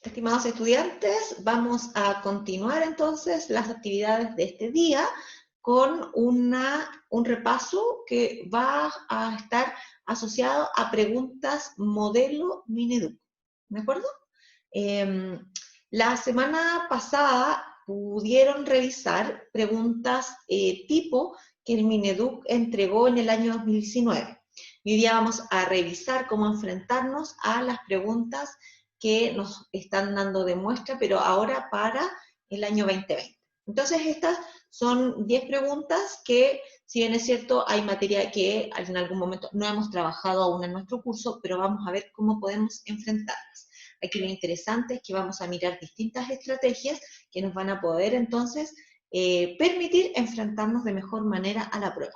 Estimados estudiantes, vamos a continuar entonces las actividades de este día con un repaso que va a estar asociado a preguntas modelo Mineduc. ¿De acuerdo? La semana pasada pudieron revisar preguntas tipo que el Mineduc entregó en el año 2019. Y hoy día vamos a revisar cómo enfrentarnos a las preguntas que nos están dando de muestra, pero ahora para el año 2020. Entonces, estas son 10 preguntas que, si bien es cierto, hay materia que en algún momento no hemos trabajado aún en nuestro curso, pero vamos a ver cómo podemos enfrentarlas. Aquí lo interesante es que vamos a mirar distintas estrategias que nos van a poder entonces permitir enfrentarnos de mejor manera a la prueba.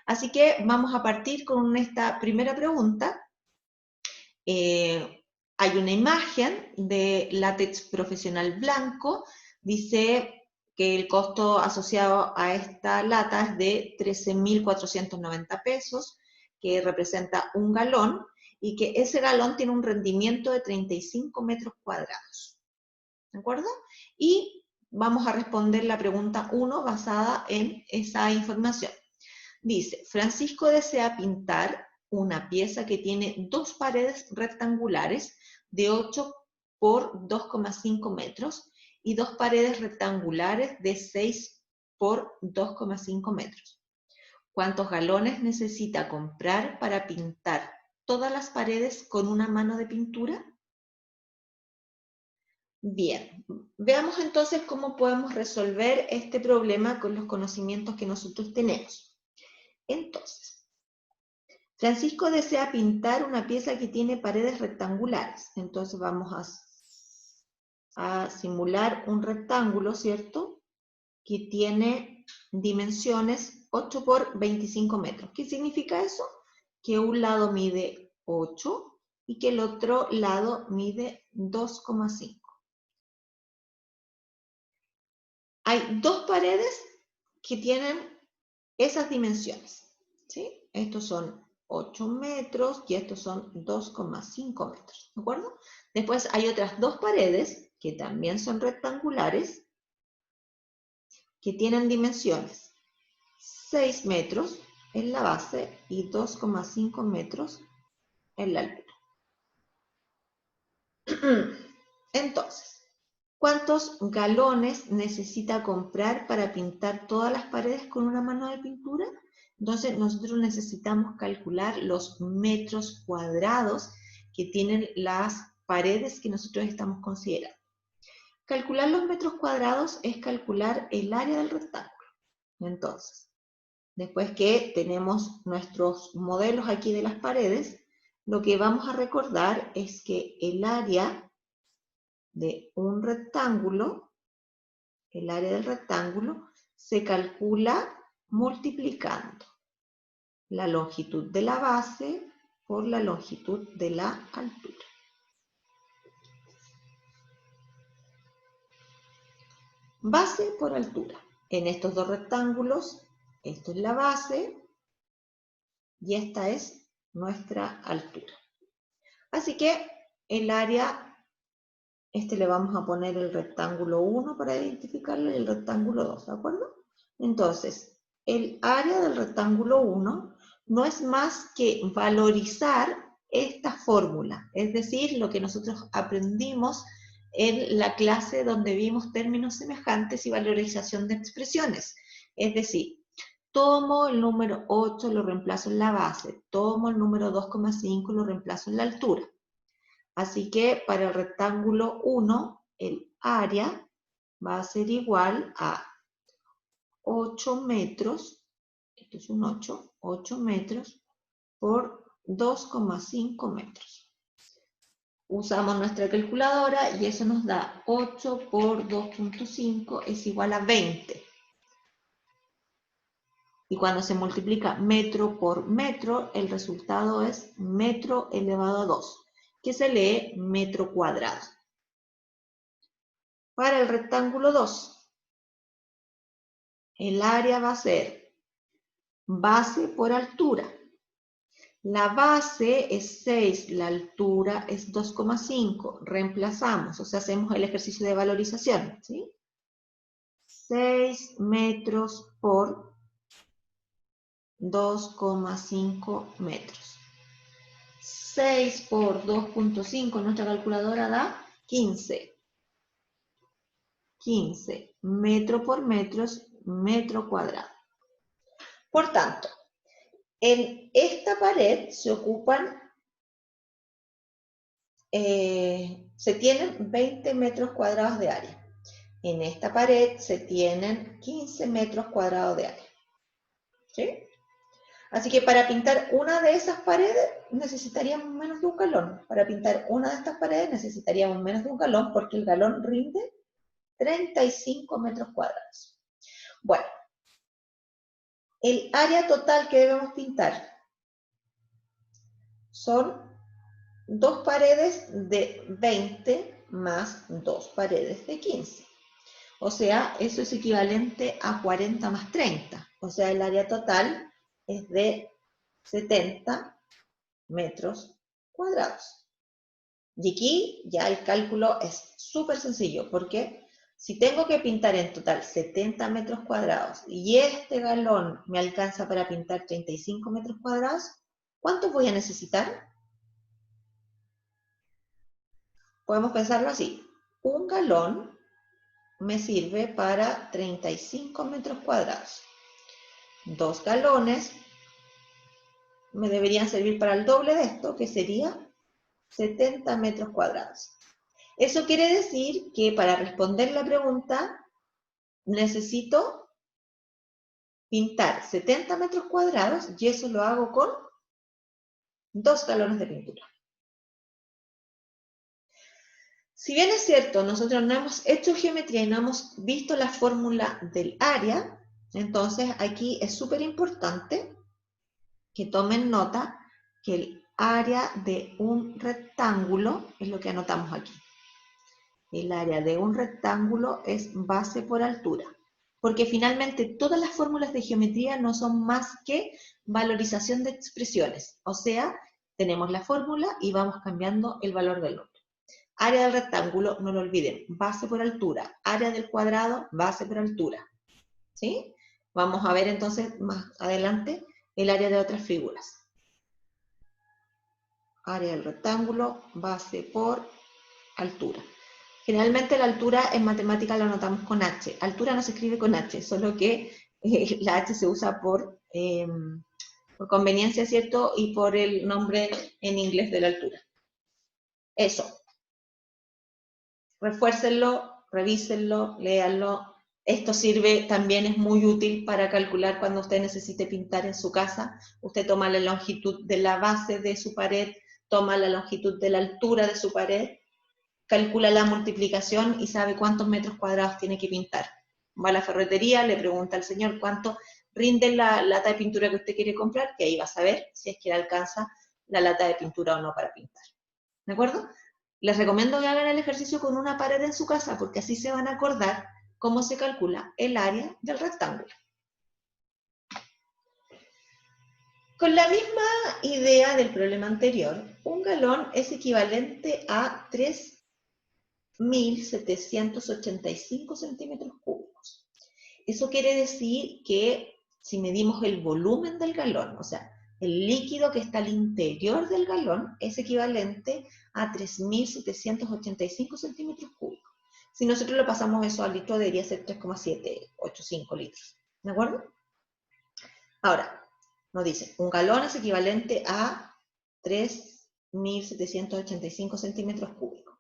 Así que vamos a partir con esta primera pregunta. Hay una imagen de látex profesional blanco, dice que el costo asociado a esta lata es de 13.490 pesos, que representa un galón, y que ese galón tiene un rendimiento de 35 metros cuadrados. ¿De acuerdo? Y vamos a responder la pregunta 1 basada en esa información. Dice, Francisco desea pintar una pieza que tiene dos paredes rectangulares de 8 por 2,5 metros y dos paredes rectangulares de 6 por 2,5 metros. ¿Cuántos galones necesita comprar para pintar todas las paredes con una mano de pintura? Bien, veamos entonces cómo podemos resolver este problema con los conocimientos que nosotros tenemos. Entonces, Francisco desea pintar una pieza que tiene paredes rectangulares. Entonces vamos a simular un rectángulo, ¿cierto? Que tiene dimensiones 8 por 25 metros. ¿Qué significa eso? Que un lado mide 8 y que el otro lado mide 2,5. Hay dos paredes que tienen esas dimensiones, ¿sí? Estos son 8 metros y estos son 2,5 metros, ¿de acuerdo? Después hay otras dos paredes que también son rectangulares, que tienen dimensiones 6 metros en la base y 2,5 metros en la altura. Entonces, ¿cuántos galones necesita comprar para pintar todas las paredes con una mano de pintura? Entonces, nosotros necesitamos calcular los metros cuadrados que tienen las paredes que nosotros estamos considerando. Calcular los metros cuadrados es calcular el área del rectángulo. Entonces, después que tenemos nuestros modelos aquí de las paredes, lo que vamos a recordar es que el área de un rectángulo, el área del rectángulo, se calcula multiplicando la longitud de la base por la longitud de la altura. Base por altura. En estos dos rectángulos, esto es la base y esta es nuestra altura. Así que el área, le vamos a poner el rectángulo 1 para identificarlo y el rectángulo 2, ¿de acuerdo? Entonces, el área del rectángulo 1 no es más que valorizar esta fórmula, es decir, lo que nosotros aprendimos en la clase donde vimos términos semejantes y valorización de expresiones. Es decir, tomo el número 8, lo reemplazo en la base, tomo el número 2,5, lo reemplazo en la altura. Así que para el rectángulo 1, el área va a ser igual a 8 metros, esto es un 8 metros por 2,5 metros. Usamos nuestra calculadora y eso nos da 8 por 2,5 es igual a 20. Y cuando se multiplica metro por metro, el resultado es metro elevado a 2, que se lee metro cuadrado. Para el rectángulo 2, el área va a ser base por altura. La base es 6, la altura es 2,5. Reemplazamos, o sea, hacemos el ejercicio de valorización, ¿sí? 6 metros por 2,5 metros. 6 por 2,5, nuestra calculadora da 15. 15 metro por metro cuadrado. Por tanto, en esta pared se ocupan, se tienen 20 metros cuadrados de área. En esta pared se tienen 15 metros cuadrados de área. ¿Sí? Así que para pintar una de esas paredes necesitaríamos menos de un galón. Para pintar una de estas paredes necesitaríamos menos de un galón porque el galón rinde 35 metros cuadrados. Bueno, el área total que debemos pintar son 2 paredes de 20 más 2 paredes de 15. O sea, eso es equivalente a 40 más 30. O sea, el área total es de 70 metros cuadrados. Y aquí ya el cálculo es súper sencillo, porque si tengo que pintar en total 70 metros cuadrados y este galón me alcanza para pintar 35 metros cuadrados, ¿cuántos voy a necesitar? Podemos pensarlo así. Un galón me sirve para 35 metros cuadrados. 2 galones me deberían servir para el doble de esto, que sería 70 metros cuadrados. Eso quiere decir que para responder la pregunta necesito pintar 70 metros cuadrados y eso lo hago con 2 galones de pintura. Si bien es cierto, nosotros no hemos hecho geometría y no hemos visto la fórmula del área, entonces aquí es súper importante que tomen nota que el área de un rectángulo es lo que anotamos aquí. El área de un rectángulo es base por altura, porque finalmente todas las fórmulas de geometría no son más que valorización de expresiones, o sea, tenemos la fórmula y vamos cambiando el valor del nombre. Área del rectángulo, no lo olviden, base por altura. Área del cuadrado, base por altura. ¿Sí? Vamos a ver entonces más adelante el área de otras figuras. Área del rectángulo, base por altura. Generalmente la altura en matemática la anotamos con H. Altura no se escribe con H, solo que la H se usa por conveniencia, ¿cierto? Y por el nombre en inglés de la altura. Eso. Refuércenlo, revísenlo, léanlo. Esto sirve, también es muy útil para calcular cuando usted necesite pintar en su casa. Usted toma la longitud de la base de su pared, toma la longitud de la altura de su pared, calcula la multiplicación y sabe cuántos metros cuadrados tiene que pintar. Va a la ferretería, le pregunta al señor cuánto rinde la lata de pintura que usted quiere comprar, que ahí va a saber si es que le alcanza la lata de pintura o no para pintar. ¿De acuerdo? Les recomiendo que hagan el ejercicio con una pared en su casa, porque así se van a acordar cómo se calcula el área del rectángulo. Con la misma idea del problema anterior, un galón es equivalente a 3.785 centímetros cúbicos. Eso quiere decir que si medimos el volumen del galón, o sea, el líquido que está al interior del galón, es equivalente a 3.785 centímetros cúbicos. Si nosotros lo pasamos eso al litro, debería ser 3,785 litros. ¿De acuerdo? Ahora, nos dice, un galón es equivalente a 3.785 centímetros cúbicos.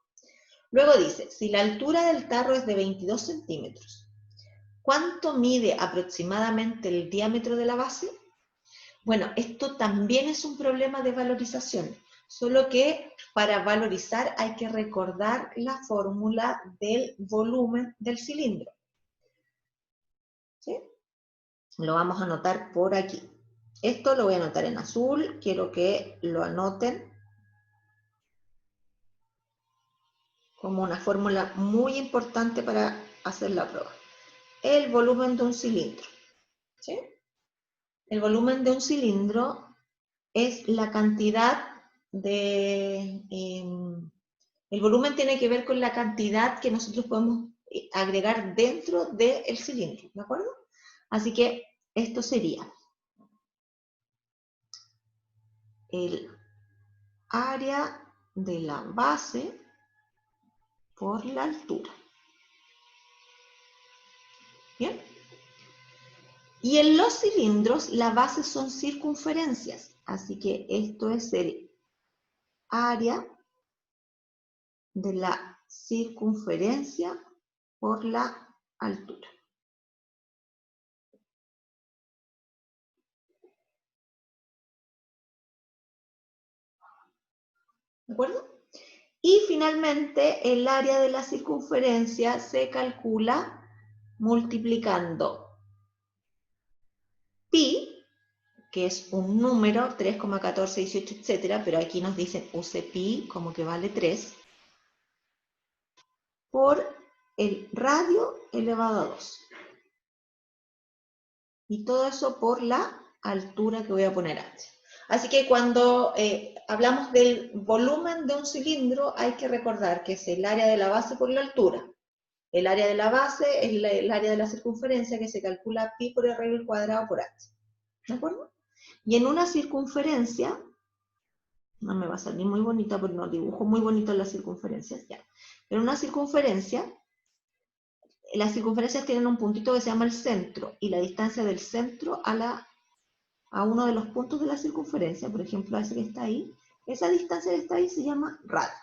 Luego dice, si la altura del tarro es de 22 centímetros, ¿cuánto mide aproximadamente el diámetro de la base? Bueno, esto también es un problema de valorización, solo que para valorizar hay que recordar la fórmula del volumen del cilindro. ¿Sí? Lo vamos a anotar por aquí. Esto lo voy a anotar en azul, quiero que lo anoten como una fórmula muy importante para hacer la prueba. El volumen de un cilindro. ¿Sí? El volumen de un cilindro es la cantidad de... el volumen tiene que ver con la cantidad que nosotros podemos agregar dentro del cilindro, ¿de acuerdo? Así que esto sería el área de la base por la altura. ¿Bien? Y en los cilindros la base son circunferencias, así que esto es el área de la circunferencia por la altura. ¿De acuerdo? Y finalmente el área de la circunferencia se calcula multiplicando pi, que es un número, 3,1418, etcétera, pero aquí nos dicen use pi como que vale 3, por el radio elevado a 2. Y todo eso por la altura que voy a poner antes. Así que cuando hablamos del volumen de un cilindro, hay que recordar que es el área de la base por la altura. El área de la base es el área de la circunferencia, que se calcula pi por r al cuadrado por h. ¿De acuerdo? Y en una circunferencia, no me va a salir muy bonita porque no dibujo muy bonito las circunferencias ya. En una circunferencia, las circunferencias tienen un puntito que se llama el centro, y la distancia del centro a uno de los puntos de la circunferencia, por ejemplo, ese que está ahí, esa distancia que está ahí se llama radio.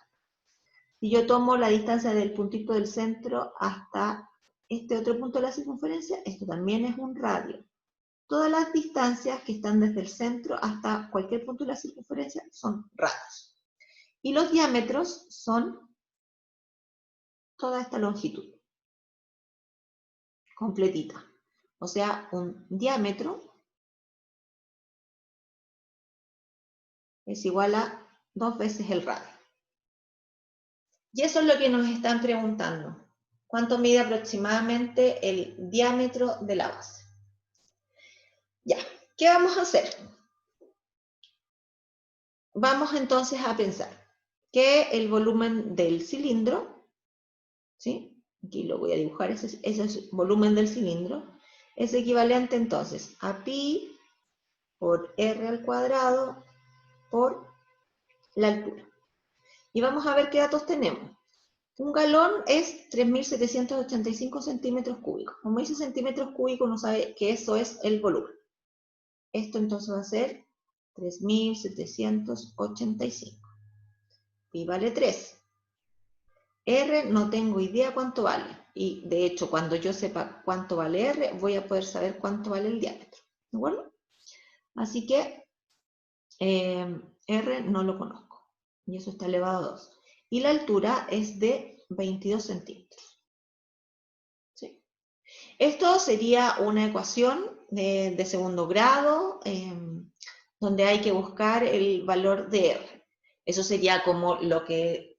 Si yo tomo la distancia del puntito del centro hasta este otro punto de la circunferencia, esto también es un radio. Todas las distancias que están desde el centro hasta cualquier punto de la circunferencia son radios. Y los diámetros son toda esta longitud, completita. O sea, un diámetro es igual a 2 veces el radio. Y eso es lo que nos están preguntando. ¿Cuánto mide aproximadamente el diámetro de la base? Ya, ¿qué vamos a hacer? Vamos entonces a pensar que el volumen del cilindro, ¿sí? Aquí lo voy a dibujar, ese es el volumen del cilindro, es equivalente entonces a pi por r al cuadrado por la altura. Y vamos a ver qué datos tenemos. Un galón es 3.785 centímetros cúbicos. Como dice centímetros cúbicos, uno sabe que eso es el volumen. Esto entonces va a ser 3.785. Pi vale 3. R no tengo idea cuánto vale. Y de hecho, cuando yo sepa cuánto vale R, voy a poder saber cuánto vale el diámetro. ¿De acuerdo? Así que R no lo conozco. Y eso está elevado a 2. Y la altura es de 22 centímetros. ¿Sí? Esto sería una ecuación de segundo grado, donde hay que buscar el valor de R. Eso sería como lo que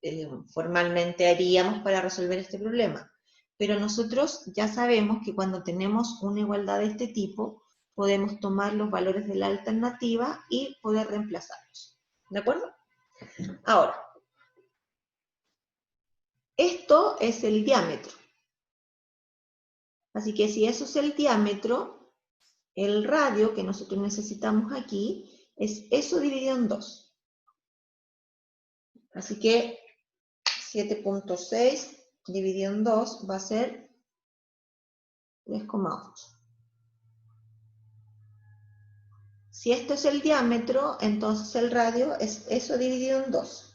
formalmente haríamos para resolver este problema. Pero nosotros ya sabemos que cuando tenemos una igualdad de este tipo, podemos tomar los valores de la alternativa y poder reemplazarlos. ¿De acuerdo? Ahora, esto es el diámetro. Así que si eso es el diámetro, el radio que nosotros necesitamos aquí es eso dividido en 2. Así que 7.6 dividido en 2 va a ser 3,8. Si esto es el diámetro, entonces el radio es eso dividido en 2.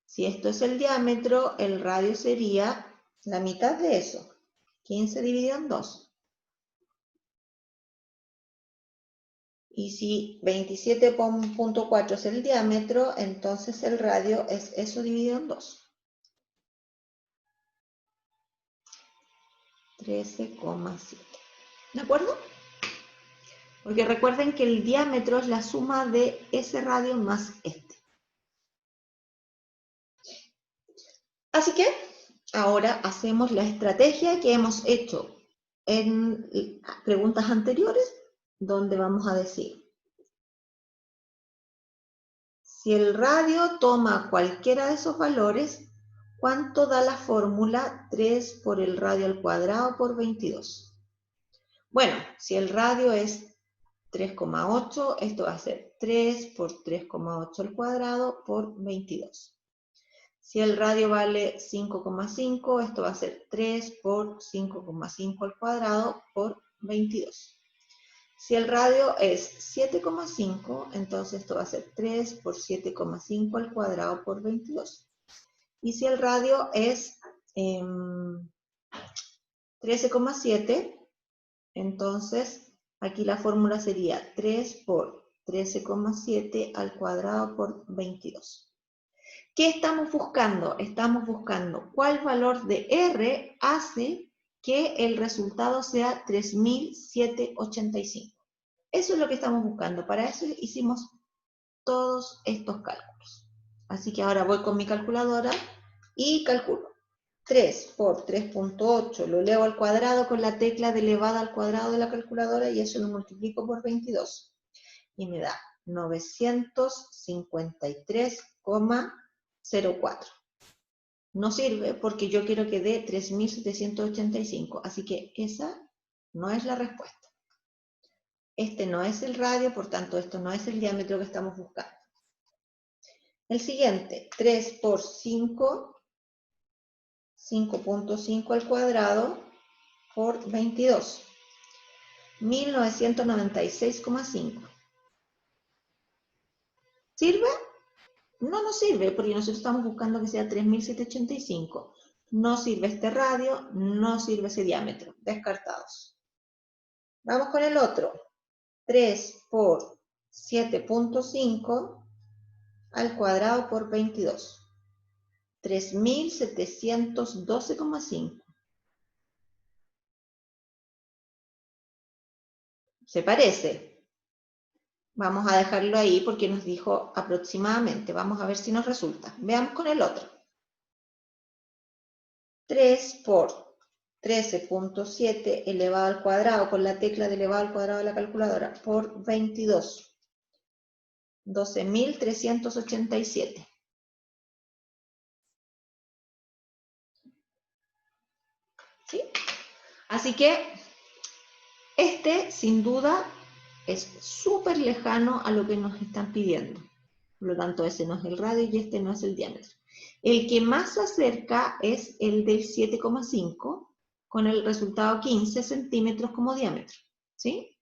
Si esto es el diámetro, el radio sería la mitad de eso, 15 dividido en 2. Y si 27.4 es el diámetro, entonces el radio es eso dividido en 2. 13,7. ¿De acuerdo? Porque recuerden que el diámetro es la suma de ese radio más este. Así que ahora hacemos la estrategia que hemos hecho en preguntas anteriores, donde vamos a decir, si el radio toma cualquiera de esos valores, ¿cuánto da la fórmula 3 por el radio al cuadrado por 22? Bueno, si el radio es 3,8, esto va a ser 3 por 3,8 al cuadrado por 22. Si el radio vale 5,5, esto va a ser 3 por 5,5 al cuadrado por 22. Si el radio es 7,5, entonces esto va a ser 3 por 7,5 al cuadrado por 22. Y si el radio es 13,7, entonces aquí la fórmula sería 3 por 13,7 al cuadrado por 22. ¿Qué estamos buscando? Estamos buscando cuál valor de R hace que el resultado sea 3785. Eso es lo que estamos buscando. Para eso hicimos todos estos cálculos. Así que ahora voy con mi calculadora y calculo. 3 por 3,8 lo elevo al cuadrado con la tecla de elevada al cuadrado de la calculadora y eso lo multiplico por 22. Y me da 953,04. No sirve porque yo quiero que dé 3785, así que esa no es la respuesta. Este no es el radio, por tanto esto no es el diámetro que estamos buscando. El siguiente, 3 por 5, 5,5 al cuadrado por 22. 1996,5. ¿Sirve? No nos sirve porque nosotros estamos buscando que sea 3785. No sirve este radio, no sirve ese diámetro. Descartados. Vamos con el otro. 3 por 7,5 al cuadrado por 22. 3712,5. ¿Se parece? Vamos a dejarlo ahí porque nos dijo aproximadamente. Vamos a ver si nos resulta. Veamos con el otro. 3 por 13,7 elevado al cuadrado con la tecla de elevado al cuadrado de la calculadora por 22. 12.387. ¿Sí? Así que este, sin duda, es súper lejano a lo que nos están pidiendo. Por lo tanto, ese no es el radio y este no es el diámetro. El que más se acerca es el del 7,5, con el resultado 15 centímetros como diámetro. ¿Sí?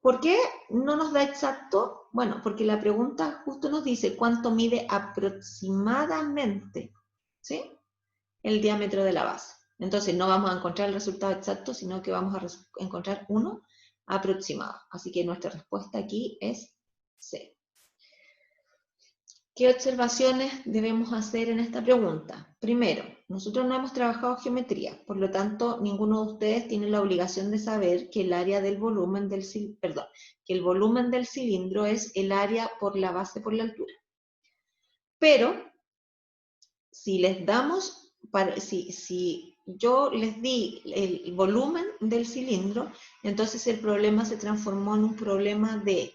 ¿Por qué no nos da exacto? Bueno, porque la pregunta justo nos dice cuánto mide aproximadamente, ¿sí?, el diámetro de la base. Entonces no vamos a encontrar el resultado exacto, sino que vamos a encontrar uno aproximado. Así que nuestra respuesta aquí es C. ¿Qué observaciones debemos hacer en esta pregunta? Primero, nosotros no hemos trabajado geometría, por lo tanto, ninguno de ustedes tiene la obligación de saber que el área del volumen del cilindro, que el volumen del cilindro es el área por la base por la altura. Pero, si les damos, si yo les di el volumen del cilindro, entonces el problema se transformó en un problema de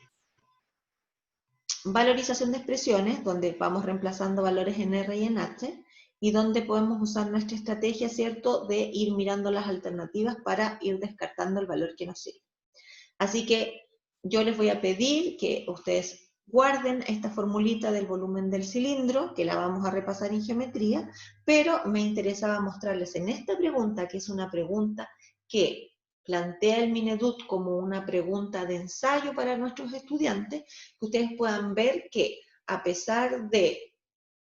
valorización de expresiones, donde vamos reemplazando valores en R y en H, y donde podemos usar nuestra estrategia, ¿cierto?, de ir mirando las alternativas para ir descartando el valor que nos sirve. Así que yo les voy a pedir que ustedes guarden esta formulita del volumen del cilindro, que la vamos a repasar en geometría, pero me interesaba mostrarles en esta pregunta, que es una pregunta que plantea el Mineduc como una pregunta de ensayo para nuestros estudiantes, que ustedes puedan ver que a pesar de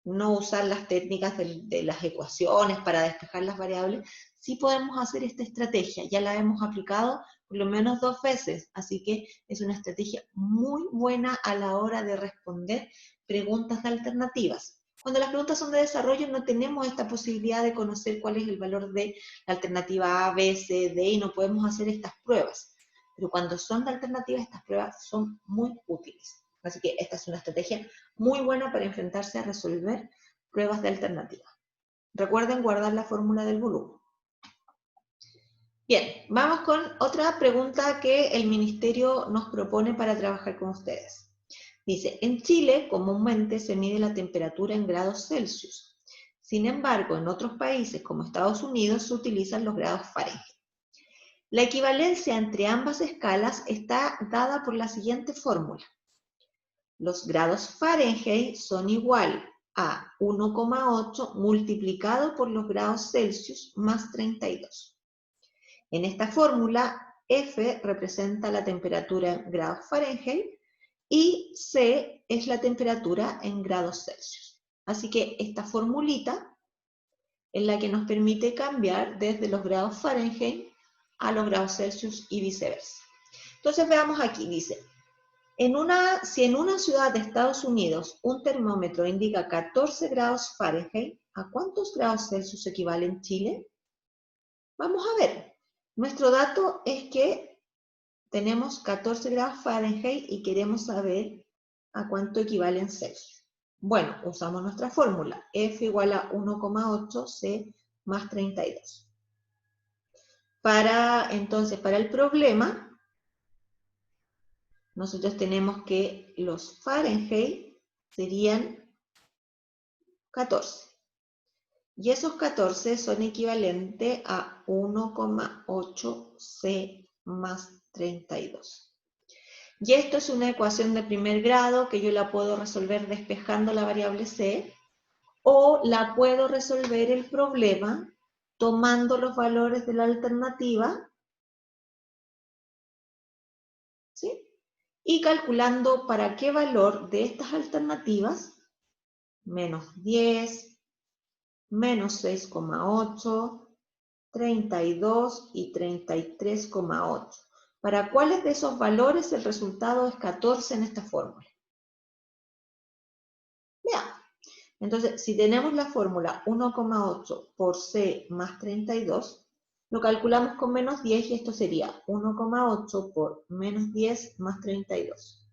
no usar las técnicas de las ecuaciones para despejar las variables, sí podemos hacer esta estrategia, ya la hemos aplicado por lo menos 2 veces, así que es una estrategia muy buena a la hora de responder preguntas de alternativas. Cuando las preguntas son de desarrollo no tenemos esta posibilidad de conocer cuál es el valor de la alternativa A, B, C, D y no podemos hacer estas pruebas. Pero cuando son de alternativas, estas pruebas son muy útiles. Así que esta es una estrategia muy buena para enfrentarse a resolver pruebas de alternativa. Recuerden guardar la fórmula del volumen. Bien, vamos con otra pregunta que el Ministerio nos propone para trabajar con ustedes. Dice, en Chile comúnmente se mide la temperatura en grados Celsius. Sin embargo, en otros países como Estados Unidos se utilizan los grados Fahrenheit. La equivalencia entre ambas escalas está dada por la siguiente fórmula. Los grados Fahrenheit son igual a 1,8 multiplicado por los grados Celsius más 32. En esta fórmula, F representa la temperatura en grados Fahrenheit y C es la temperatura en grados Celsius. Así que esta formulita es la que nos permite cambiar desde los grados Fahrenheit a los grados Celsius y viceversa. Entonces veamos aquí, dice, si en una ciudad de Estados Unidos un termómetro indica 14 grados Fahrenheit, ¿a cuántos grados Celsius equivale en Chile? Vamos a ver. Nuestro dato es que tenemos 14 grados Fahrenheit y queremos saber a cuánto equivale en Celsius. Bueno, usamos nuestra fórmula, F igual a 1,8 C más 32. Entonces, para el problema, nosotros tenemos que los Fahrenheit serían 14. Y esos 14 son equivalentes a 1,8 C más 32. Y esto es una ecuación de primer grado que yo la puedo resolver despejando la variable C, o la puedo resolver el problema tomando los valores de la alternativa, ¿sí? Y calculando para qué valor de estas alternativas, menos 10, menos 6,8, 32 y 33,8. ¿Para cuáles de esos valores el resultado es 14 en esta fórmula? Veamos. Entonces, si tenemos la fórmula 1,8 por C más 32, lo calculamos con menos 10 y esto sería 1,8 por menos 10 más 32.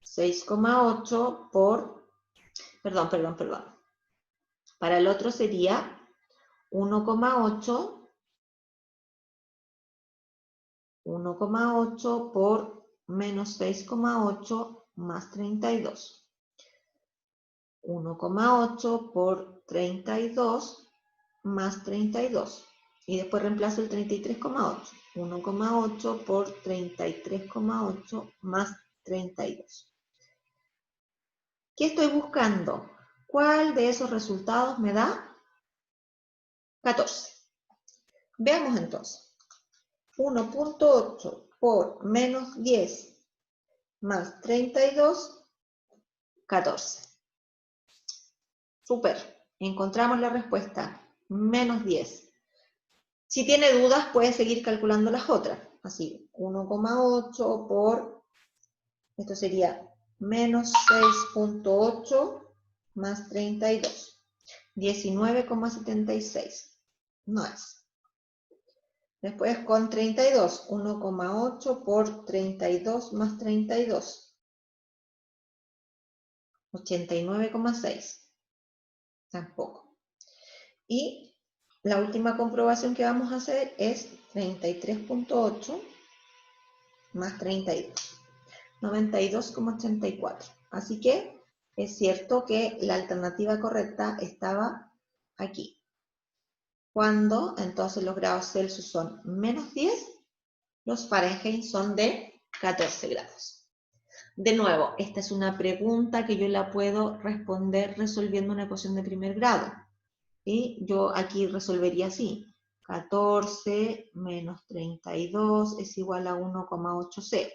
6,8 por, perdón. Para el otro sería 1,8 por menos 6,8 más 32. 1,8 por 32 más 32. Y después reemplazo el 33,8. 1,8 por 33,8 más 32. ¿Qué estoy buscando? ¿Cuál de esos resultados me da 14? Veamos entonces. 1,8 por menos 10 más 32, 14. Súper. Encontramos la respuesta. Menos 10. Si tiene dudas, puede seguir calculando las otras. Así, 1,8 por, esto sería menos 6,8 más 32. 19,76. No es. Después con 32, 1,8 por 32 más 32. 89,6. Tampoco. Y la última comprobación que vamos a hacer es 33,8 más 32. 92,84. Así que es cierto que la alternativa correcta estaba aquí. Cuando entonces los grados Celsius son menos 10, los Fahrenheit son de 14 grados. De nuevo, esta es una pregunta que yo la puedo responder resolviendo una ecuación de primer grado. Y yo aquí resolvería así. 14 menos 32 es igual a 1,8C.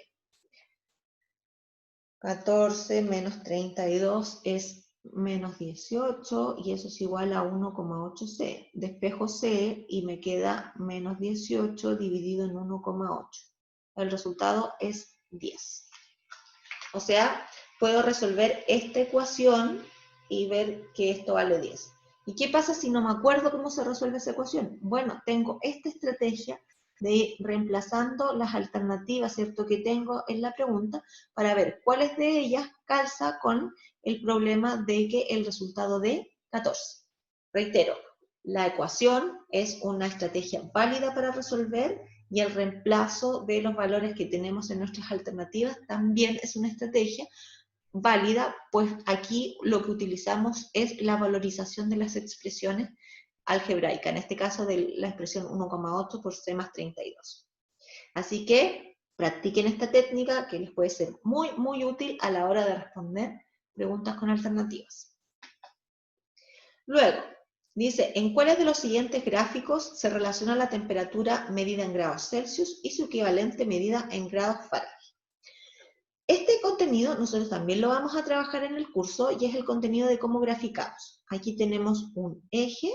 14 menos 32 es menos 18 y eso es igual a 1,8C. Despejo C y me queda menos 18 dividido en 1,8. El resultado es 10. O sea, puedo resolver esta ecuación y ver que esto vale 10. ¿Y qué pasa si no me acuerdo cómo se resuelve esa ecuación? Bueno, tengo esta estrategia de ir reemplazando las alternativas, ¿cierto?, que tengo en la pregunta para ver cuáles de ellas calza con el problema de que el resultado de 14. Reitero, la ecuación es una estrategia válida para resolver y el reemplazo de los valores que tenemos en nuestras alternativas también es una estrategia válida, pues aquí lo que utilizamos es la valorización de las expresiones algebraicas, en este caso de la expresión 1,8 por c más 32. Así que practiquen esta técnica que les puede ser muy, muy útil a la hora de responder preguntas con alternativas. Luego, dice, ¿en cuáles de los siguientes gráficos se relaciona la temperatura medida en grados Celsius y su equivalente medida en grados Fahrenheit? Este contenido nosotros también lo vamos a trabajar en el curso y es el contenido de cómo graficamos. Aquí tenemos un eje,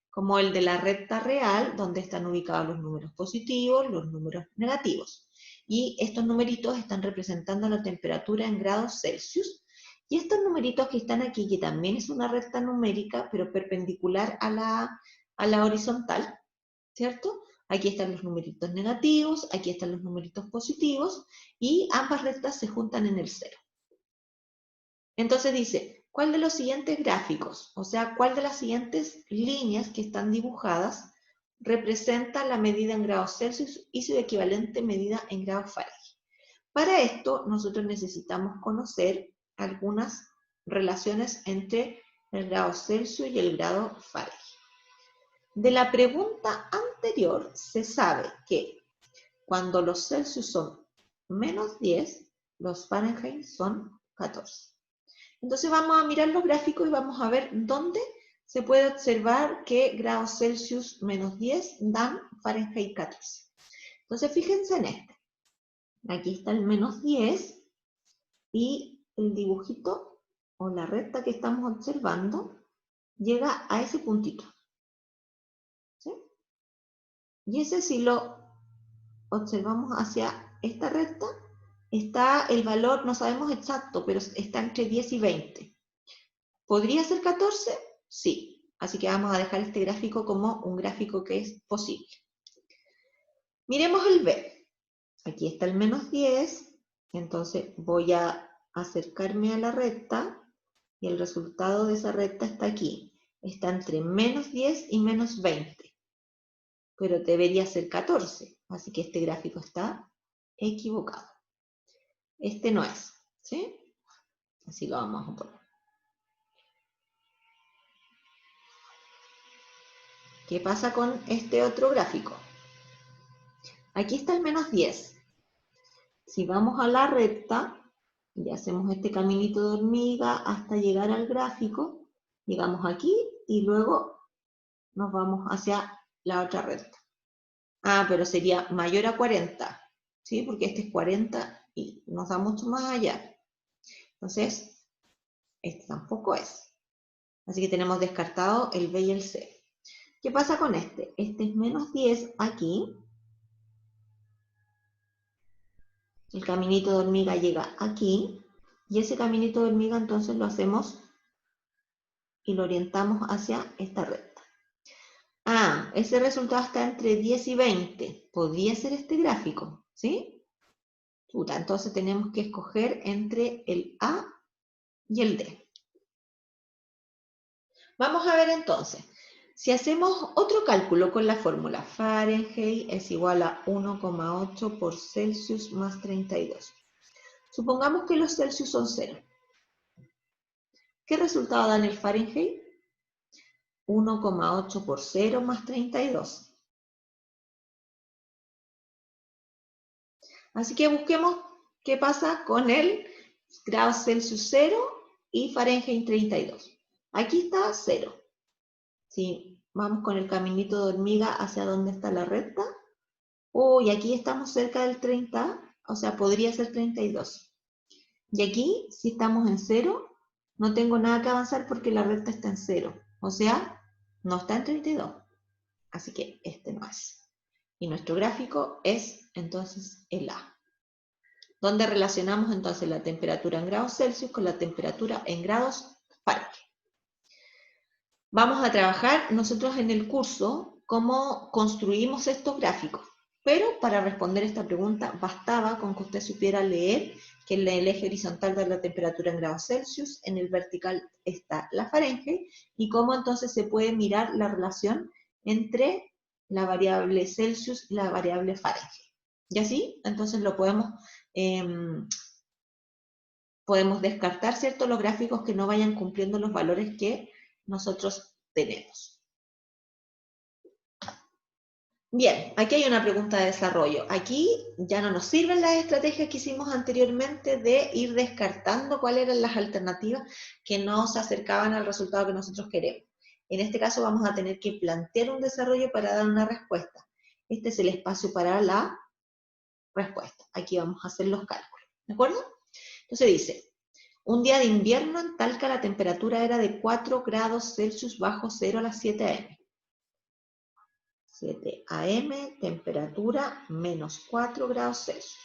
como el de la recta real, donde están ubicados los números positivos, los números negativos. Y estos numeritos están representando la temperatura en grados Celsius. Y estos numeritos que están aquí, que también es una recta numérica, pero perpendicular a la horizontal, ¿cierto? Aquí están los numeritos negativos, aquí están los numeritos positivos, y ambas rectas se juntan en el cero. Entonces dice, ¿cuál de los siguientes gráficos, o sea, cuál de las siguientes líneas que están dibujadas representa la medida en grados Celsius y su equivalente medida en grados Fahrenheit? Para esto, nosotros necesitamos conocer algunas relaciones entre el grado Celsius y el grado Fahrenheit. De la pregunta anterior se sabe que cuando los Celsius son menos 10, los Fahrenheit son 14. Entonces vamos a mirar los gráficos y vamos a ver dónde se puede observar que grados Celsius menos 10 dan Fahrenheit 14. Entonces fíjense en este. Aquí está el menos 10 y el dibujito o la recta que estamos observando llega a ese puntito. ¿Sí? Y ese, si lo observamos hacia esta recta, está el valor, no sabemos exacto, pero está entre 10 y 20. ¿Podría ser 14? Sí. Así que vamos a dejar este gráfico como un gráfico que es posible. Miremos el B. Aquí está el menos 10, entonces voy a acercarme a la recta y el resultado de esa recta está aquí. Está entre menos 10 y menos 20, pero debería ser 14, así que este gráfico está equivocado. Este no es, ¿sí? Así lo vamos a poner. ¿Qué pasa con este otro gráfico? Aquí está el menos 10. Si vamos a la recta y hacemos este caminito de hormiga hasta llegar al gráfico, llegamos aquí y luego nos vamos hacia la otra recta. Ah, pero sería mayor a 40, ¿sí? Porque este es 40 y nos da mucho más allá. Entonces, este tampoco es. Así que tenemos descartado el B y el C. ¿Qué pasa con este? Este es menos 10 aquí. El caminito de hormiga llega aquí. Y ese caminito de hormiga entonces lo hacemos y lo orientamos hacia esta recta. Ah, ese resultado está entre 10 y 20. Podría ser este gráfico, ¿sí? Entonces tenemos que escoger entre el A y el D. Vamos a ver entonces. Si hacemos otro cálculo con la fórmula Fahrenheit es igual a 1,8 por Celsius más 32. Supongamos que los Celsius son 0. ¿Qué resultado da en el Fahrenheit? 1,8 por 0 más 32. Así que busquemos qué pasa con el grado Celsius 0 y Fahrenheit 32. Aquí está 0. Si vamos con el caminito de hormiga hacia donde está la recta, y aquí estamos cerca del 30, o sea, podría ser 32. Y aquí, si estamos en 0, no tengo nada que avanzar porque la recta está en 0. O sea, no está en 32. Así que este no es. Y nuestro gráfico es entonces el A, donde relacionamos entonces la temperatura en grados Celsius con la temperatura en grados Fahrenheit. Vamos a trabajar nosotros en el curso cómo construimos estos gráficos. Pero para responder esta pregunta bastaba con que usted supiera leer que en el eje horizontal da la temperatura en grados Celsius, en el vertical está la Fahrenheit, y cómo entonces se puede mirar la relación entre la variable Celsius y la variable Fahrenheit. ¿Y así? Entonces lo podemos descartar, ¿cierto?, los gráficos que no vayan cumpliendo los valores que nosotros tenemos. Bien, aquí hay una pregunta de desarrollo. Aquí ya no nos sirven las estrategias que hicimos anteriormente de ir descartando cuáles eran las alternativas que nos acercaban al resultado que nosotros queremos. En este caso vamos a tener que plantear un desarrollo para dar una respuesta. Este es el espacio para la respuesta. Aquí vamos a hacer los cálculos, ¿de acuerdo? Entonces dice, un día de invierno en Talca la temperatura era de 4 grados Celsius bajo cero a las 7 am. 7 am, temperatura menos 4 grados Celsius.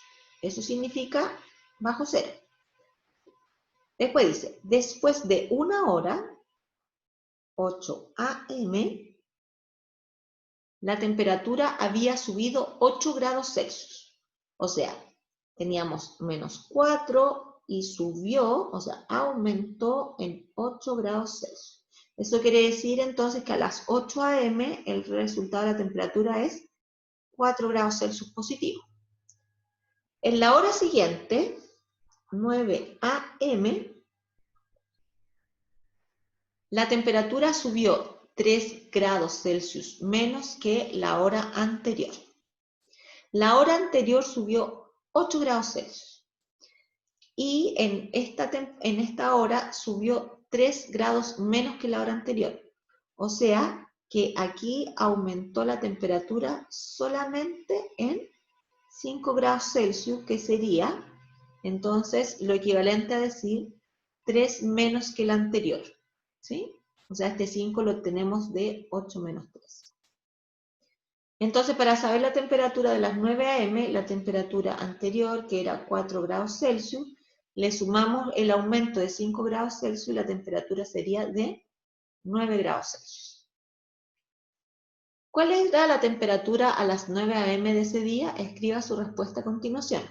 Eso significa bajo cero. Después dice, después de una hora, 8 am, la temperatura había subido 8 grados Celsius. O sea, teníamos menos 4 y subió, o sea, aumentó en 8 grados Celsius. Eso quiere decir entonces que a las 8 am el resultado de la temperatura es 4 grados Celsius positivo. En la hora siguiente, 9 am, la temperatura subió 3 grados Celsius menos que la hora anterior. La hora anterior subió 8 grados Celsius. Y en esta hora subió 3 grados menos que la hora anterior. O sea que aquí aumentó la temperatura solamente en 5 grados Celsius, que sería entonces lo equivalente a decir 3 menos que el anterior, ¿sí? O sea, este 5 lo obtenemos de 8 menos 3. Entonces, para saber la temperatura de las 9 am, la temperatura anterior, que era 4 grados Celsius, le sumamos el aumento de 5 grados Celsius y la temperatura sería de 9 grados Celsius. ¿Cuál era la temperatura a las 9 am de ese día? Escriba su respuesta a continuación.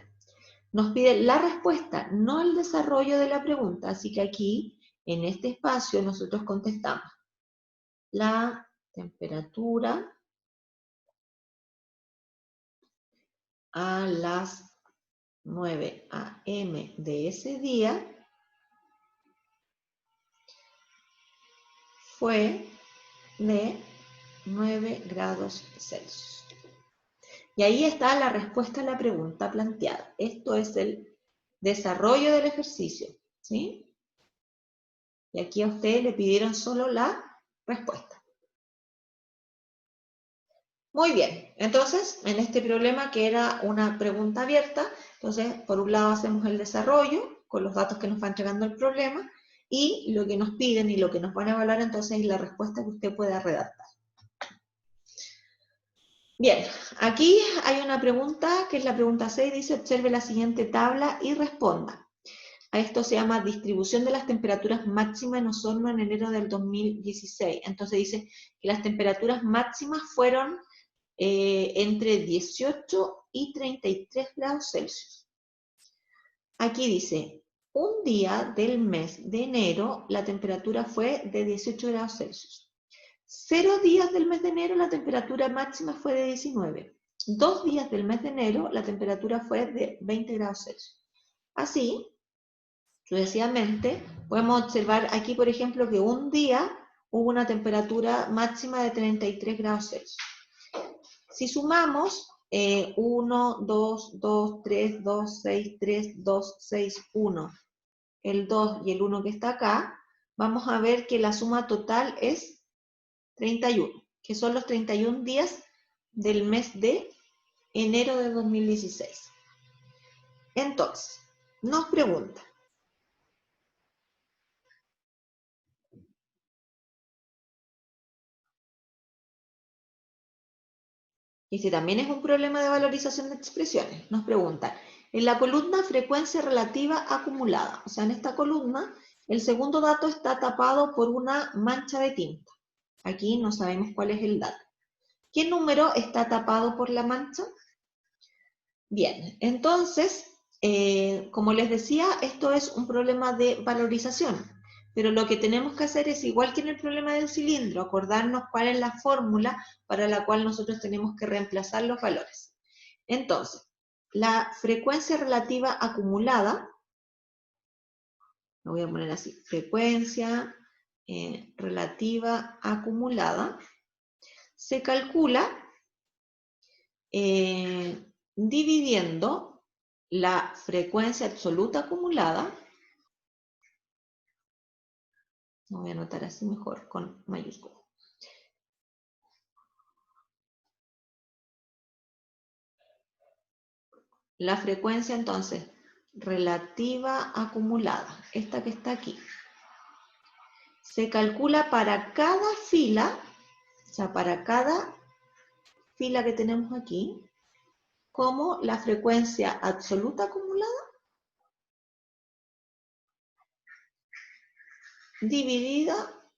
Nos pide la respuesta, no el desarrollo de la pregunta, así que aquí, en este espacio, nosotros contestamos. La temperatura a las 9 am de ese día fue de 9 grados Celsius. Y ahí está la respuesta a la pregunta planteada. Esto es el desarrollo del ejercicio, ¿sí? Y aquí a ustedes le pidieron solo la respuesta. Muy bien, entonces, en este problema que era una pregunta abierta, entonces, por un lado hacemos el desarrollo con los datos que nos va entregando el problema, y lo que nos piden y lo que nos van a evaluar entonces es la respuesta que usted pueda redactar. Bien, aquí hay una pregunta, que es la pregunta 6, dice, observe la siguiente tabla y responda. A esto se llama distribución de las temperaturas máximas en Osorno en enero del 2016. Entonces dice que las temperaturas máximas fueron entre 18 y 33 grados Celsius. Aquí dice, un día del mes de enero la temperatura fue de 18 grados Celsius. 0 días del mes de enero la temperatura máxima fue de 19. 2 días del mes de enero la temperatura fue de 20 grados Celsius. Así, sucesivamente, podemos observar aquí, por ejemplo, que un día hubo una temperatura máxima de 33 grados Celsius. Si sumamos 1, 2, 2, 3, 2, 6, 3, 2, 6, 1, el 2 y el 1 que está acá, vamos a ver que la suma total es 31, que son los 31 días del mes de enero de 2016. Entonces, nos pregunta, y si también es un problema de valorización de expresiones, nos pregunta, en la columna frecuencia relativa acumulada, o sea, en esta columna, el segundo dato está tapado por una mancha de tinta. Aquí no sabemos cuál es el dato. ¿Qué número está tapado por la mancha? Bien, entonces, como les decía, esto es un problema de valorización, pero lo que tenemos que hacer es, igual que en el problema del cilindro, acordarnos cuál es la fórmula para la cual nosotros tenemos que reemplazar los valores. Entonces, la frecuencia relativa acumulada, lo voy a poner así, frecuencia relativa acumulada, se calcula dividiendo la frecuencia absoluta acumulada, lo voy a anotar así mejor, con mayúscula. La frecuencia entonces relativa acumulada, esta que está aquí, se calcula para cada fila, o sea, para cada fila que tenemos aquí, como la frecuencia absoluta acumulada dividida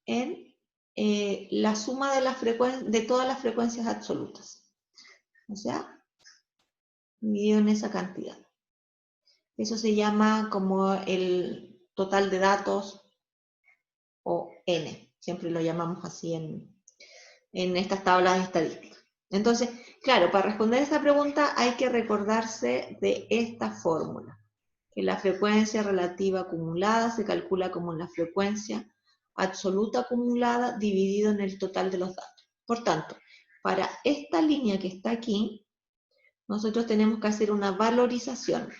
en la suma de todas las frecuencias absolutas. O sea, dividido en esa cantidad. Eso se llama como el total de datos o N. Siempre lo llamamos así en estas tablas estadísticas. Entonces, claro, para responder a esta pregunta hay que recordarse de esta fórmula, que la frecuencia relativa acumulada se calcula como la frecuencia absoluta acumulada dividido en el total de los datos. Por tanto, para esta línea que está aquí, nosotros tenemos que hacer una valorización.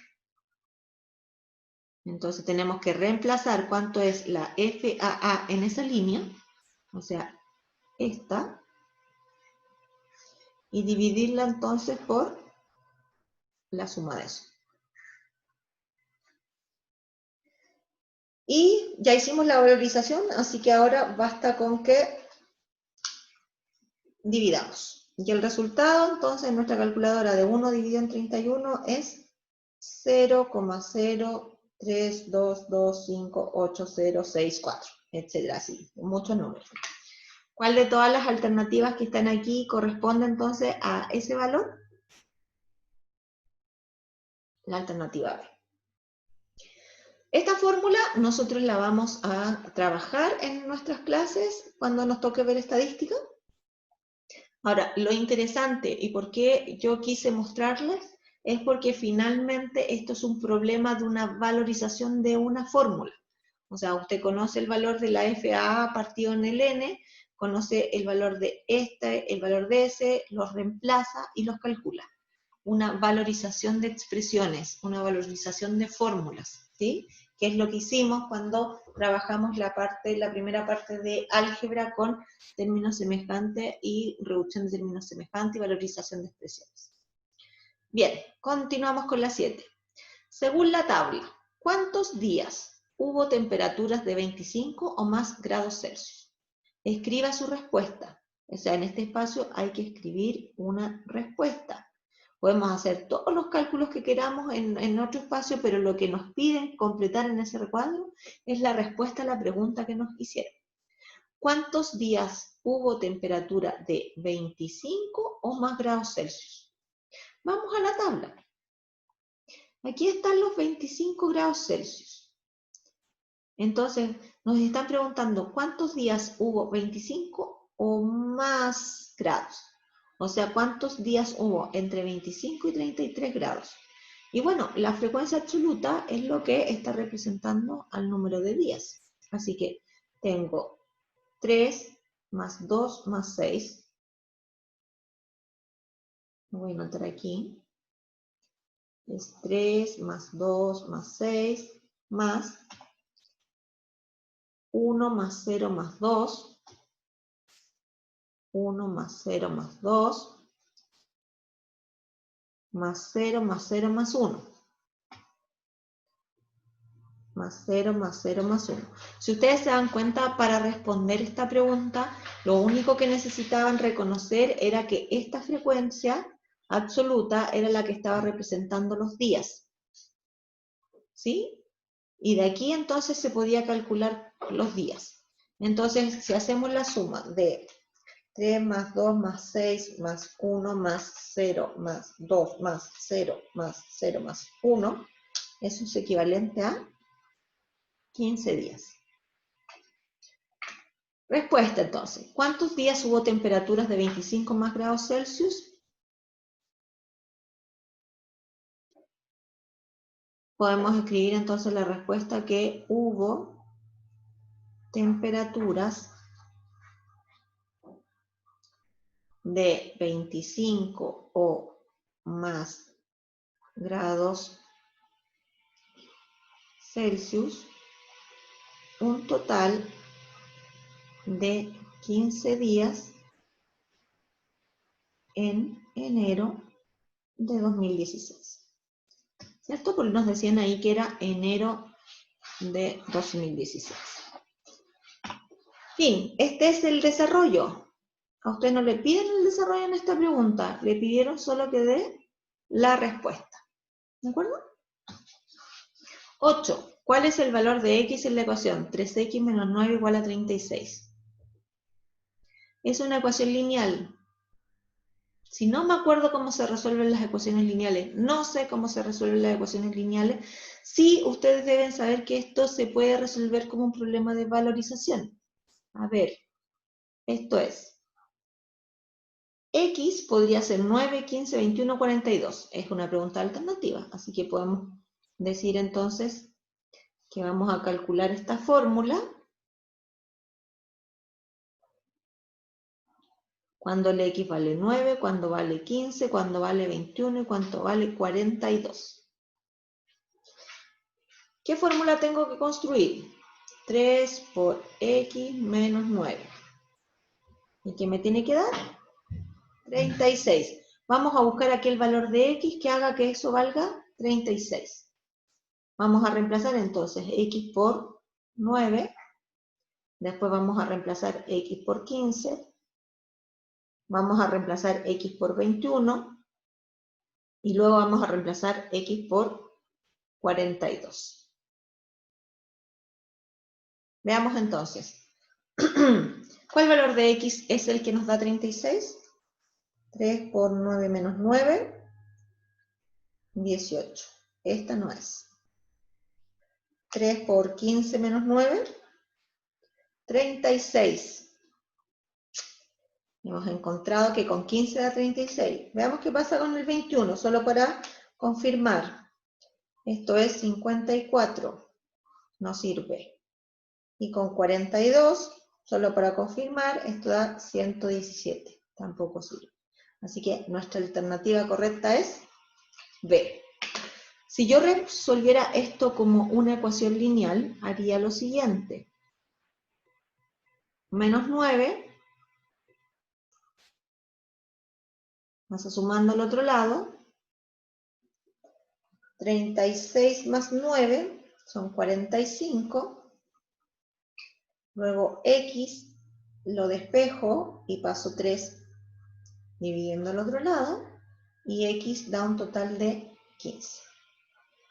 Entonces tenemos que reemplazar cuánto es la FAA en esa línea, o sea, esta, y dividirla entonces por la suma de eso. Y ya hicimos la valorización, así que ahora basta con que dividamos. Y el resultado, entonces, en nuestra calculadora de 1 dividido en 31 es 0,0322580064, etc. Así, muchos números. ¿Cuál de todas las alternativas que están aquí corresponde entonces a ese valor? La alternativa B. Esta fórmula nosotros la vamos a trabajar en nuestras clases cuando nos toque ver estadística. Ahora, lo interesante y por qué yo quise mostrarles es porque finalmente esto es un problema de una valorización de una fórmula. O sea, usted conoce el valor de la FAA partido en el N, conoce el valor de este, el valor de ese, los reemplaza y los calcula. Una valorización de expresiones, una valorización de fórmulas, ¿sí? Que es lo que hicimos cuando trabajamos la primera parte de álgebra con términos semejantes y reducción de términos semejantes y valorización de expresiones. Bien, continuamos con la 7. Según la tabla, ¿cuántos días hubo temperaturas de 25 o más grados Celsius? Escriba su respuesta. O sea, en este espacio hay que escribir una respuesta. Podemos hacer todos los cálculos que queramos en otro espacio, pero lo que nos piden completar en ese recuadro es la respuesta a la pregunta que nos hicieron. ¿Cuántos días hubo temperatura de 25 o más grados Celsius? Vamos a la tabla. Aquí están los 25 grados Celsius. Entonces, nos están preguntando cuántos días hubo 25 o más grados. O sea, ¿cuántos días hubo entre 25 y 33 grados? Y bueno, la frecuencia absoluta es lo que está representando al número de días. Así que tengo 3 más 2 más 6. Lo voy a anotar aquí. Es 3 más 2 más 6 más 1 más 0 más 2. 1 más 0 más 2. Más 0 más 0 más 1. Más 0 más 0 más 1. Si ustedes se dan cuenta, para responder esta pregunta, lo único que necesitaban reconocer era que esta frecuencia absoluta era la que estaba representando los días. ¿Sí? Y de aquí entonces se podía calcular los días. Entonces, si hacemos la suma de 3 más 2 más 6 más 1 más 0 más 2 más 0 más 0 más 1. Eso es equivalente a 15 días. Respuesta entonces. ¿Cuántos días hubo temperaturas de 25 más grados Celsius? Podemos escribir entonces la respuesta que hubo temperaturas de 25 o más grados Celsius, un total de 15 días en enero de 2016. ¿Cierto? Porque nos decían ahí que era enero de 2016. Fin, este es el desarrollo. A usted no le piden el desarrollo en esta pregunta, le pidieron solo que dé la respuesta. ¿De acuerdo? 8. ¿Cuál es el valor de x en la ecuación? 3x menos 9 igual a 36. Es una ecuación lineal. Si no me acuerdo cómo se resuelven las ecuaciones lineales, no sé cómo se resuelven las ecuaciones lineales, sí ustedes deben saber que esto se puede resolver como un problema de valorización. A ver, esto es, x podría ser 9, 15, 21, 42. Es una pregunta alternativa, así que podemos decir entonces que vamos a calcular esta fórmula cuando el x vale 9, cuando vale 15, cuando vale 21 y cuando vale 42. ¿Qué fórmula tengo que construir? 3 por x menos 9. ¿Y qué me tiene que dar? 36. Vamos a buscar aquel valor de x que haga que eso valga 36. Vamos a reemplazar entonces x por 9. Después vamos a reemplazar x por 15. Vamos a reemplazar x por 21. Y luego vamos a reemplazar x por 42. Veamos entonces. ¿Cuál valor de x es el que nos da 36? 3 por 9 menos 9, 18. Esta no es. 3 por 15 menos 9, 36. Hemos encontrado que con 15 da 36. Veamos qué pasa con el 21, solo para confirmar. Esto es 54. No sirve. Y con 42, solo para confirmar, esto da 117. Tampoco sirve. Así que nuestra alternativa correcta es B. Si yo resolviera esto como una ecuación lineal, haría lo siguiente. Menos 9, vas sumando al otro lado. 36 más 9 son 45. Luego x lo despejo y paso 3 dividiendo al otro lado. Y x da un total de 15.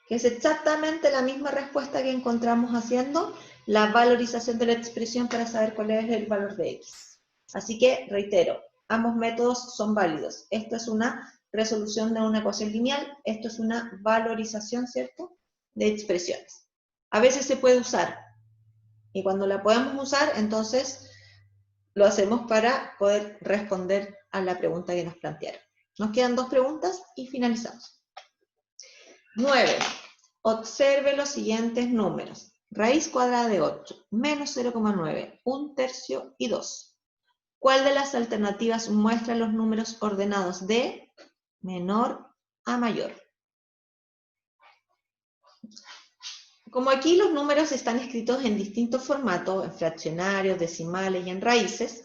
Que es exactamente la misma respuesta que encontramos haciendo la valorización de la expresión para saber cuál es el valor de x. Así que, reitero, ambos métodos son válidos. Esto es una resolución de una ecuación lineal, esto es una valorización, ¿cierto?, de expresiones. A veces se puede usar, y cuando la podemos usar, entonces lo hacemos para poder responder a la pregunta que nos plantearon. Nos quedan 2 preguntas y finalizamos. 9. Observe los siguientes números. Raíz cuadrada de 8, menos 0,9, 1/3 y 2. ¿Cuál de las alternativas muestra los números ordenados de menor a mayor? Como aquí los números están escritos en distintos formatos, en fraccionarios, decimales y en raíces,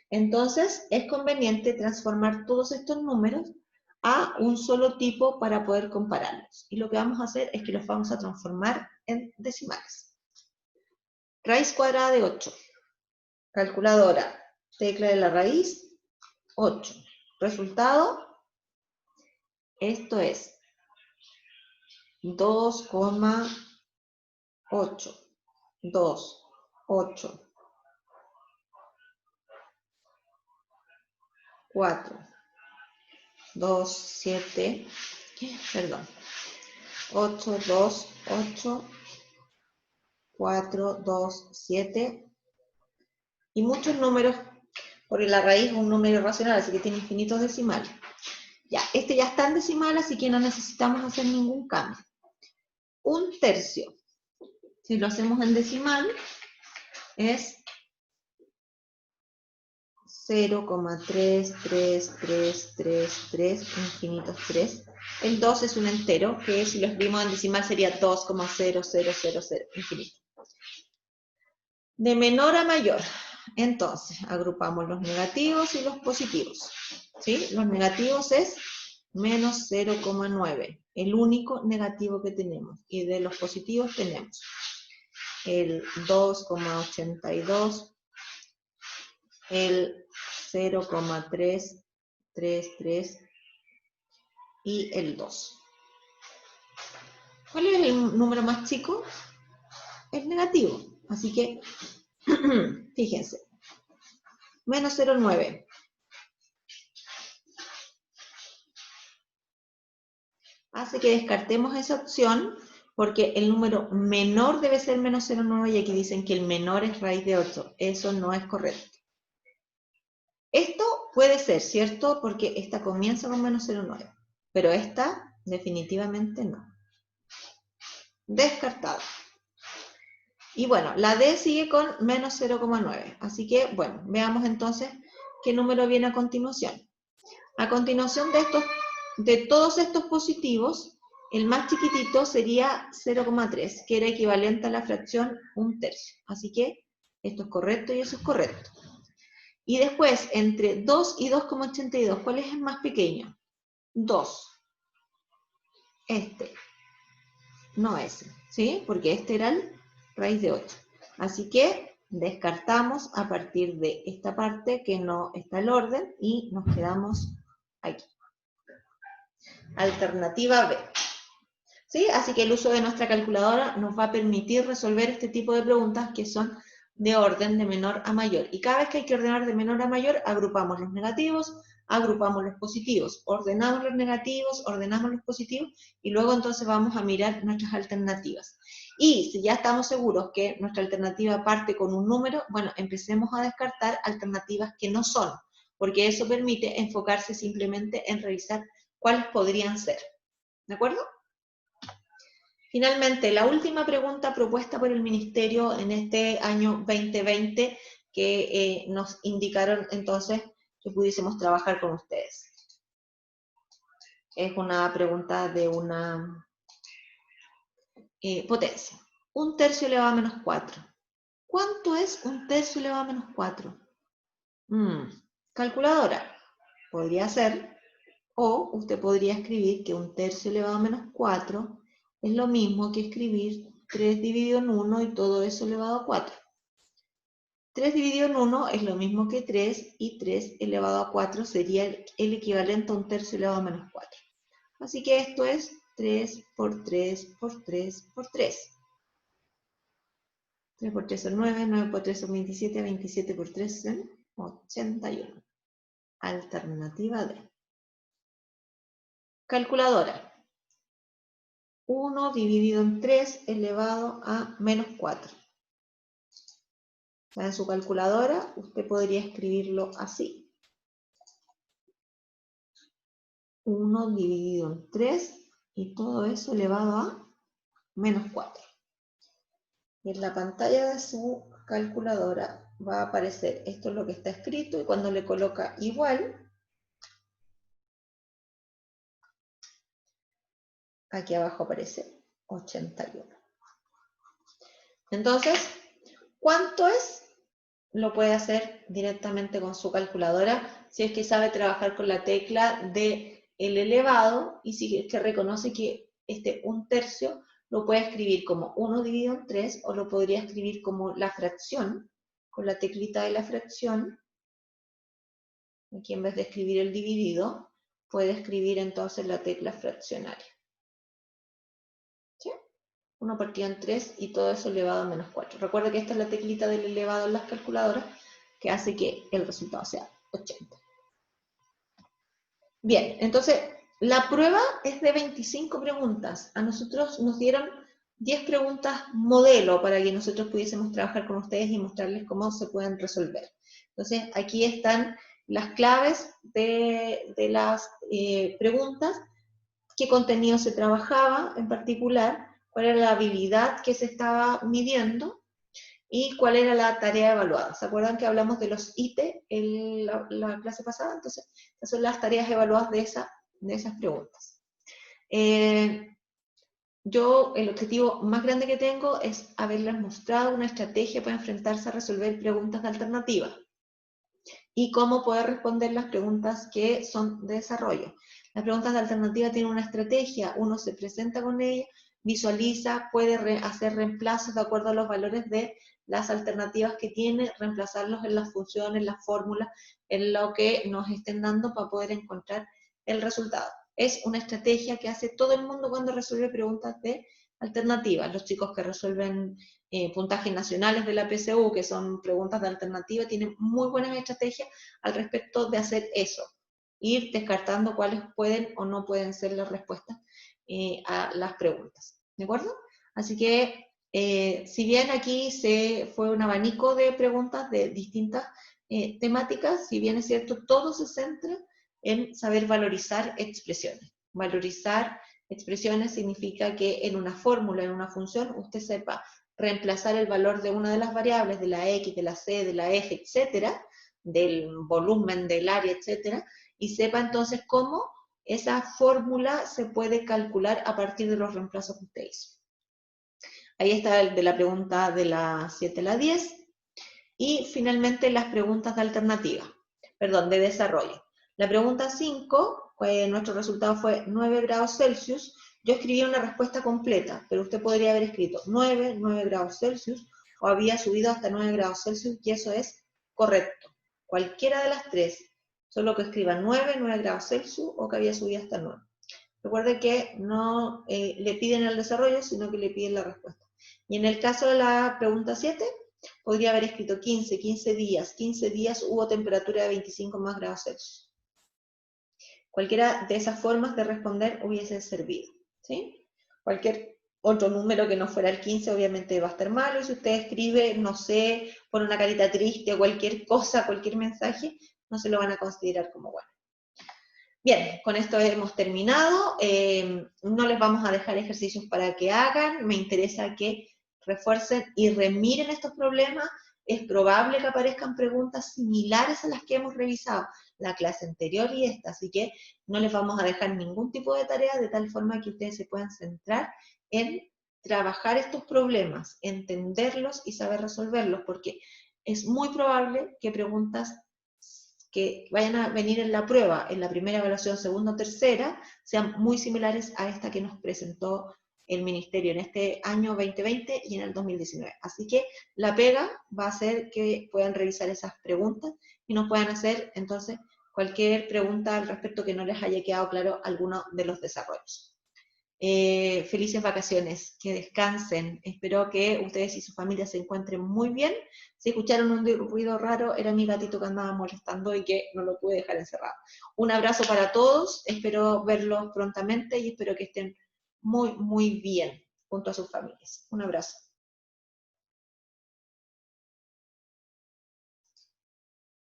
entonces es conveniente transformar todos estos números a un solo tipo para poder compararlos. Y lo que vamos a hacer es que los vamos a transformar en decimales. Raíz cuadrada de 8. Calculadora. Tecla de la raíz, 8. Resultado, esto es 2,8. 2, 8. 4, 2, 7, perdón, 8, 2, 8, 4, 2, 7, y muchos números, porque la raíz es un número irracional, así que tiene infinitos decimales. Ya, este ya está en decimal, así que no necesitamos hacer ningún cambio. Un tercio, si lo hacemos en decimal, es 0,3333, infinitos 3. El 2 es un entero, que si lo escribimos en decimal sería 2,0000, infinito. De menor a mayor, entonces, agrupamos los negativos y los positivos. ¿Sí? Los negativos es menos 0,9, el único negativo que tenemos. Y de los positivos tenemos el 2,82, el 0,333 y el 2. ¿Cuál es el número más chico? El negativo. Así que, fíjense, menos 0,9. Hace que descartemos esa opción porque el número menor debe ser menos 0,9 y aquí dicen que el menor es raíz de 8. Eso no es correcto. Esto puede ser, ¿cierto? Porque esta comienza con menos 0,9, pero esta definitivamente no. Descartada. Y bueno, la D sigue con menos 0,9. Así que, bueno, veamos entonces qué número viene a continuación. A continuación de todos estos positivos, el más chiquitito sería 0,3, que era equivalente a la fracción 1/3. Así que esto es correcto y eso es correcto. Y después, entre 2 y 2,82, ¿cuál es el más pequeño? 2. Este. No ese, ¿sí? Porque este era el raíz de 8. Así que descartamos a partir de esta parte que no está el orden y nos quedamos aquí. Alternativa B. ¿Sí? Así que el uso de nuestra calculadora nos va a permitir resolver este tipo de preguntas que son de orden de menor a mayor. Y cada vez que hay que ordenar de menor a mayor, agrupamos los negativos, agrupamos los positivos, ordenamos los negativos, ordenamos los positivos, y luego entonces vamos a mirar nuestras alternativas. Y si ya estamos seguros que nuestra alternativa parte con un número, bueno, empecemos a descartar alternativas que no son, porque eso permite enfocarse simplemente en revisar cuáles podrían ser. ¿De acuerdo? Finalmente, la última pregunta propuesta por el Ministerio en este año 2020 que nos indicaron entonces que pudiésemos trabajar con ustedes. Es una pregunta de una potencia. 1/3 elevado a menos 4. ¿Cuánto es 1/3 elevado a menos 4? Calculadora. Podría ser, o usted podría escribir que 1/3 elevado a menos 4 es lo mismo que escribir 3 dividido en 1 y todo eso elevado a 4. 3 dividido en 1 es lo mismo que 3, y 3 elevado a 4 sería el equivalente a 1/3 elevado a menos 4. Así que esto es 3 por 3 por 3 por 3. 3 por 3 son 9, 9 por 3 son 27, 27 por 3 son 81. Alternativa D. Calculadora. 1 dividido en 3 elevado a menos 4. En su calculadora usted podría escribirlo así. 1 dividido en 3 y todo eso elevado a menos 4. Y en la pantalla de su calculadora va a aparecer esto es lo que está escrito y cuando le coloca igual, aquí abajo aparece 81. Entonces, ¿cuánto es? Lo puede hacer directamente con su calculadora si es que sabe trabajar con la tecla de el elevado y si es que reconoce que este 1/3 lo puede escribir como 1 dividido en 3 o lo podría escribir como la fracción, con la teclita de la fracción. Aquí en vez de escribir el dividido, puede escribir entonces la tecla fraccionaria. ¿Sí? 1 partido en 3 y todo eso elevado a menos 4. Recuerda que esta es la teclita del elevado en las calculadoras que hace que el resultado sea 80. Bien, entonces la prueba es de 25 preguntas. A nosotros nos dieron 10 preguntas modelo para que nosotros pudiésemos trabajar con ustedes y mostrarles cómo se pueden resolver. Entonces aquí están las claves de las preguntas, qué contenido se trabajaba en particular, cuál era la habilidad que se estaba midiendo y cuál era la tarea evaluada. ¿Se acuerdan que hablamos de los ITE en la clase pasada? Entonces, esas son las tareas evaluadas de esas preguntas. Yo, el objetivo más grande que tengo es haberles mostrado una estrategia para enfrentarse a resolver preguntas de alternativa y cómo poder responder las preguntas que son de desarrollo. Las preguntas de alternativa tienen una estrategia, uno se presenta con ella, visualiza, puede hacer reemplazos de acuerdo a los valores de las alternativas que tiene, reemplazarlos en las funciones, las fórmulas, en lo que nos estén dando para poder encontrar el resultado. Es una estrategia que hace todo el mundo cuando resuelve preguntas de alternativas. Los chicos que resuelven puntajes nacionales de la PSU, que son preguntas de alternativa, tienen muy buenas estrategias al respecto de hacer eso, ir descartando cuáles pueden o no pueden ser las respuestas a las preguntas, ¿de acuerdo? Así que, si bien aquí fue un abanico de preguntas de distintas temáticas, si bien es cierto, todo se centra en saber valorizar expresiones. Valorizar expresiones significa que en una fórmula, en una función, usted sepa reemplazar el valor de una de las variables, de la X, de la C, de la F, etcétera, del volumen, del área, etcétera, y sepa entonces cómo esa fórmula se puede calcular a partir de los reemplazos que usted hizo. Ahí está el de la pregunta de la 7 a la 10, y finalmente las preguntas de alternativa, perdón, de desarrollo. La pregunta 5, nuestro resultado fue 9 grados Celsius. Yo escribí una respuesta completa, pero usted podría haber escrito 9 grados Celsius, o había subido hasta 9 grados Celsius, y eso es correcto. Cualquiera de las tres, solo que escriba 9 grados Celsius, o que había subido hasta 9. Recuerde que no le piden el desarrollo, sino que le piden la respuesta. Y en el caso de la pregunta 7, podría haber escrito 15 días hubo temperatura de 25 más grados Celsius. Cualquiera de esas formas de responder hubiese servido, ¿sí? Cualquier otro número que no fuera el 15 obviamente va a estar malo, y si usted escribe, no sé, pone una carita triste o cualquier cosa, cualquier mensaje, no se lo van a considerar como bueno. Bien, con esto hemos terminado. No les vamos a dejar ejercicios para que hagan. Me interesa que refuercen y remiren estos problemas. Es probable que aparezcan preguntas similares a las que hemos revisado la clase anterior y esta, así que no les vamos a dejar ningún tipo de tarea, de tal forma que ustedes se puedan centrar en trabajar estos problemas, entenderlos y saber resolverlos, porque es muy probable que preguntas que vayan a venir en la prueba, en la primera evaluación, segunda o tercera, sean muy similares a esta que nos presentó el Ministerio en este año 2020 y en el 2019. Así que la pega va a ser que puedan revisar esas preguntas y nos puedan hacer entonces cualquier pregunta al respecto que no les haya quedado claro alguno de los desarrollos. Felices vacaciones, que descansen. Espero que ustedes y su familia se encuentren muy bien. Si escucharon un ruido raro, era mi gatito que andaba molestando y que no lo pude dejar encerrado. Un abrazo para todos, espero verlos prontamente y espero que estén muy, muy bien junto a sus familias. Un abrazo.